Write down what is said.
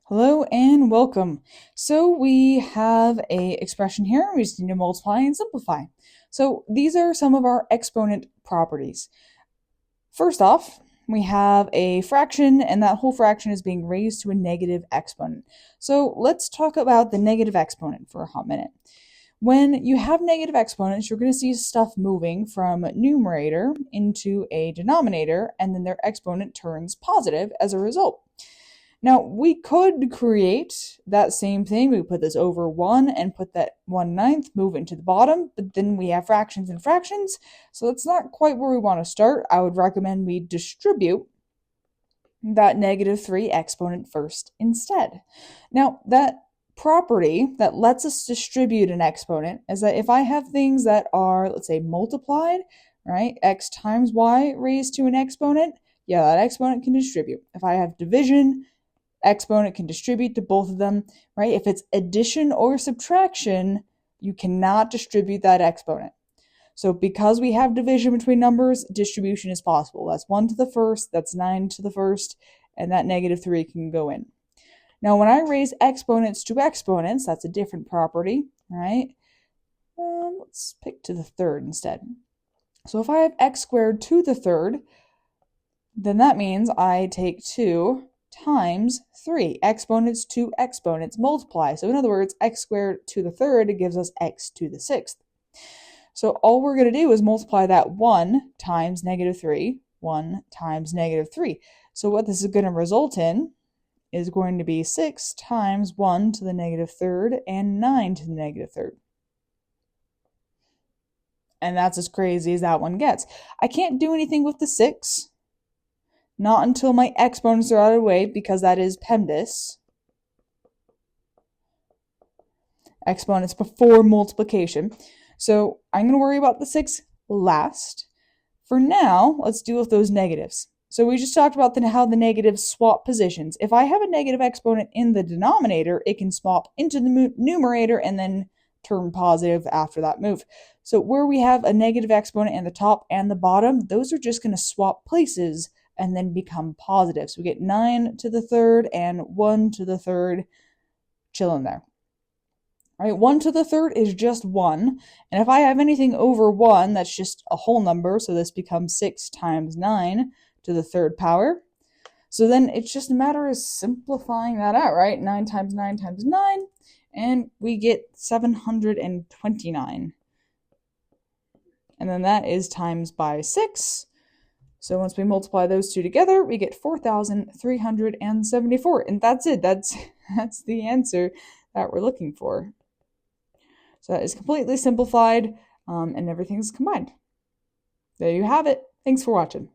Hello and welcome. So we have a expression here. We just need to multiply and simplify. So these are some of our exponent properties. First off, we have a fraction, and that whole fraction is being raised to a negative exponent. So let's talk about the negative exponent for a hot minute. When you have negative exponents, you're going to see stuff moving from numerator into a denominator, and then their exponent turns positive as a result. Now, we could create that same thing. We put this over 1 and put that 1/9, move it into the bottom, but then we have fractions and fractions, so that's not quite where we want to start. I would recommend we distribute that -3 exponent first instead. Now, that property that lets us distribute an exponent is that if I have things that are, let's say, multiplied, right, x times y raised to an exponent, yeah, that exponent can distribute. If I have division, exponent can distribute to both of them, right? If it's addition or subtraction, you cannot distribute that exponent. So because we have division between numbers, distribution is possible. That's 1 to the first, that's 9 to the first, and that -3 can go in. Now, when I raise exponents to exponents, that's a different property, right? Let's pick to the third instead. So if I have x squared to the third, then that means I take 2 times 3. Exponents to exponents multiply. So in other words, x squared to the third gives us x to the sixth. So all we're going to do is multiply that 1 times -3, 1 times -3. So what this is going to result in is going to be 6 times 1 to the -3 and 9 to the -3. And that's as crazy as that one gets. I can't do anything with the 6. Not until my exponents are out of the way, because that is PEMDAS. Exponents before multiplication. So I'm going to worry about the 6 last. For now, let's deal with those negatives. So we just talked about how the negatives swap positions. If I have a negative exponent in the denominator, it can swap into the numerator and then turn positive after that move. So where we have a negative exponent in the top and the bottom, those are just going to swap places and then become positive. So we get 9 to the third and 1 to the third chilling there. All right, 1 to the third is just 1. And if I have anything over 1, that's just a whole number. So this becomes 6 times 9 to the third power. So then it's just a matter of simplifying that out, right? 9 times 9 times 9. And we get 729. And then that is times by 6. So once we multiply those two together, we get 4,374. And that's it. That's the answer that we're looking for. So that is completely simplified, and everything's combined. There you have it. Thanks for watching.